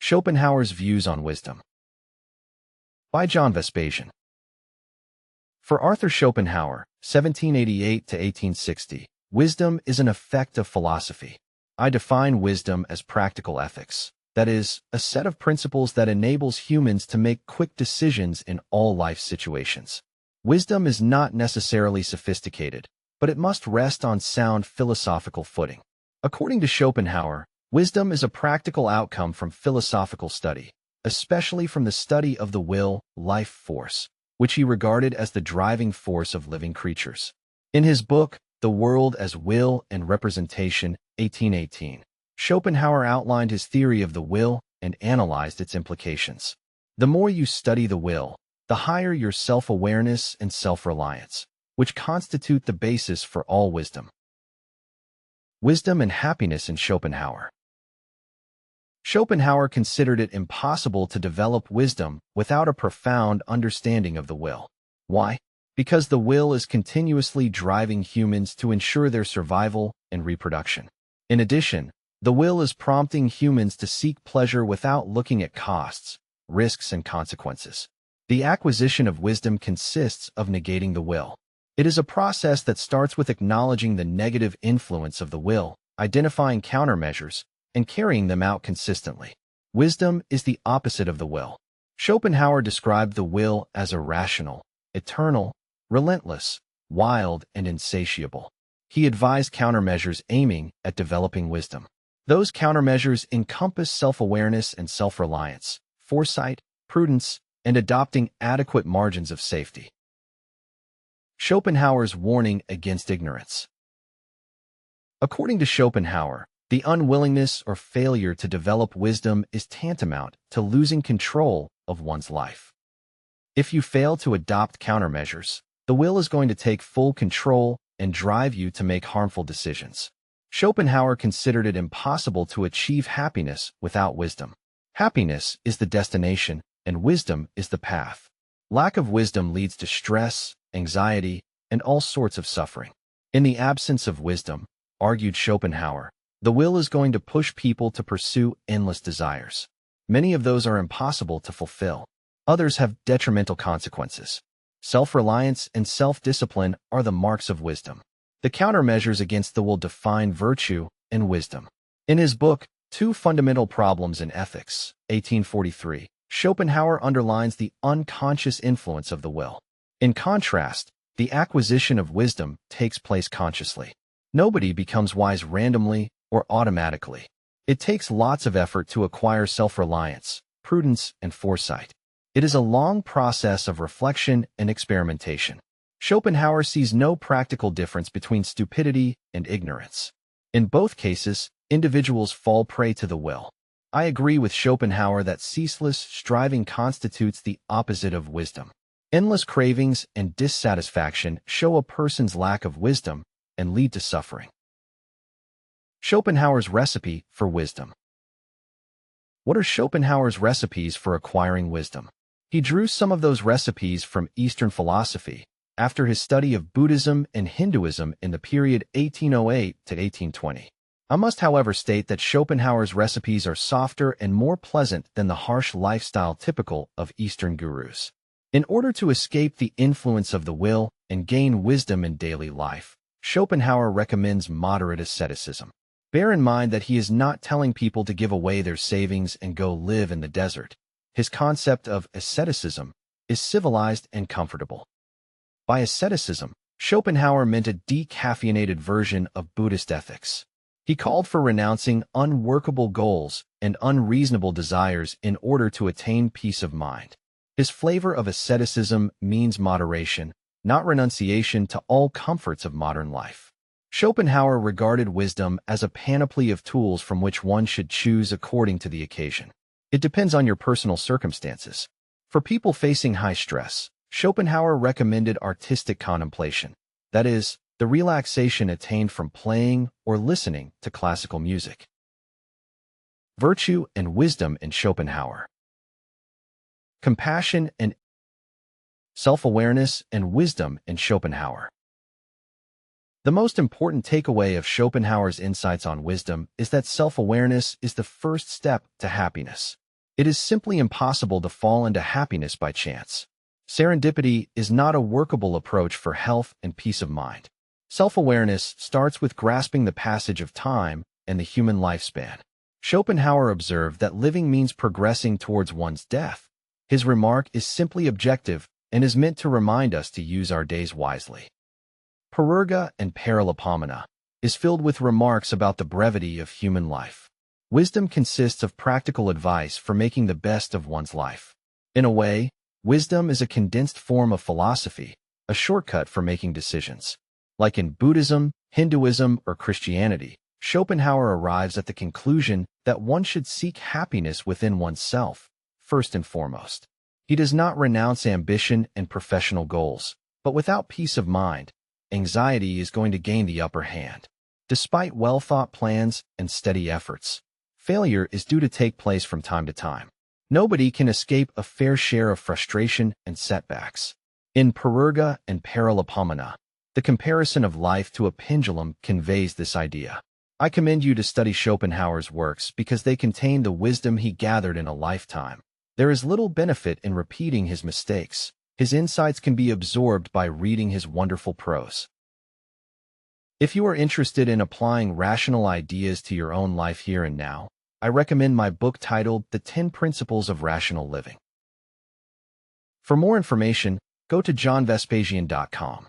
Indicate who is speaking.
Speaker 1: Schopenhauer's Views on Wisdom by John Vespasian. For Arthur Schopenhauer, 1788 to 1860, wisdom is an effect of philosophy. I define wisdom as practical ethics, that is, a set of principles that enables humans to make quick decisions in all life situations. Wisdom is not necessarily sophisticated, but it must rest on sound philosophical footing. According to Schopenhauer, wisdom is a practical outcome from philosophical study, especially from the study of the will, life force, which he regarded as the driving force of living creatures. In his book, The World as Will and Representation, 1818, Schopenhauer outlined his theory of the will and analyzed its implications. The more you study the will, the higher your self-awareness and self-reliance, which constitute the basis for all wisdom. Wisdom and happiness in Schopenhauer. Schopenhauer considered it impossible to develop wisdom without a profound understanding of the will. Why? Because the will is continuously driving humans to ensure their survival and reproduction. In addition, the will is prompting humans to seek pleasure without looking at costs, risks, and consequences. The acquisition of wisdom consists of negating the will. It is a process that starts with acknowledging the negative influence of the will, identifying countermeasures, and carrying them out consistently. Wisdom is the opposite of the will. Schopenhauer described the will as irrational, eternal, relentless, wild, and insatiable. He advised countermeasures aiming at developing wisdom. Those countermeasures encompass self-awareness and self-reliance, foresight, prudence, and adopting adequate margins of safety. Schopenhauer's warning against ignorance. According to Schopenhauer, the unwillingness or failure to develop wisdom is tantamount to losing control of one's life. If you fail to adopt countermeasures, the will is going to take full control and drive you to make harmful decisions. Schopenhauer considered it impossible to achieve happiness without wisdom. Happiness is the destination, and wisdom is the path. Lack of wisdom leads to stress, anxiety, and all sorts of suffering. In the absence of wisdom, argued Schopenhauer, the will is going to push people to pursue endless desires. Many of those are impossible to fulfill. Others have detrimental consequences. Self-reliance and self-discipline are the marks of wisdom. The countermeasures against the will define virtue and wisdom. In his book, Two Fundamental Problems in Ethics, 1843, Schopenhauer underlines the unconscious influence of the will. In contrast, the acquisition of wisdom takes place consciously. Nobody becomes wise randomly or automatically. It takes lots of effort to acquire self-reliance, prudence, and foresight. It is a long process of reflection and experimentation. Schopenhauer sees no practical difference between stupidity and ignorance. In both cases, individuals fall prey to the will. I agree with Schopenhauer that ceaseless striving constitutes the opposite of wisdom. Endless cravings and dissatisfaction show a person's lack of wisdom and lead to suffering. Schopenhauer's recipe for wisdom. What are Schopenhauer's recipes for acquiring wisdom? He drew some of those recipes from Eastern philosophy after his study of Buddhism and Hinduism in the period 1808 to 1820. I must, however, state that Schopenhauer's recipes are softer and more pleasant than the harsh lifestyle typical of Eastern gurus. In order to escape the influence of the will and gain wisdom in daily life, Schopenhauer recommends moderate asceticism. Bear in mind that he is not telling people to give away their savings and go live in the desert. His concept of asceticism is civilized and comfortable. By asceticism, Schopenhauer meant a decaffeinated version of Buddhist ethics. He called for renouncing unworkable goals and unreasonable desires in order to attain peace of mind. His flavor of asceticism means moderation, not renunciation to all comforts of modern life. Schopenhauer regarded wisdom as a panoply of tools from which one should choose according to the occasion. It depends on your personal circumstances. For people facing high stress, Schopenhauer recommended artistic contemplation, that is, the relaxation attained from playing or listening to classical music. Virtue and wisdom in Schopenhauer. Compassion and self-awareness and wisdom in Schopenhauer. The most important takeaway of Schopenhauer's insights on wisdom is that self-awareness is the first step to happiness. It is simply impossible to fall into happiness by chance. Serendipity is not a workable approach for health and peace of mind. Self-awareness starts with grasping the passage of time and the human lifespan. Schopenhauer observed that living means progressing towards one's death. His remark is simply objective and is meant to remind us to use our days wisely. Pururga and Paralipomena is filled with remarks about the brevity of human life. Wisdom consists of practical advice for making the best of one's life. In a way, wisdom is a condensed form of philosophy, a shortcut for making decisions. Like in Buddhism, Hinduism, or Christianity, Schopenhauer arrives at the conclusion that one should seek happiness within oneself, first and foremost. He does not renounce ambition and professional goals, but without peace of mind, anxiety is going to gain the upper hand. Despite well-thought plans and steady efforts, failure is due to take place from time to time. Nobody can escape a fair share of frustration and setbacks. In Pururga and Paralipomena, the comparison of life to a pendulum conveys this idea. I commend you to study Schopenhauer's works because they contain the wisdom he gathered in a lifetime. There is little benefit in repeating his mistakes. His insights can be absorbed by reading his wonderful prose. If you are interested in applying rational ideas to your own life here and now, I recommend my book titled The 10 Principles of Rational Living. For more information, go to johnvespasian.com.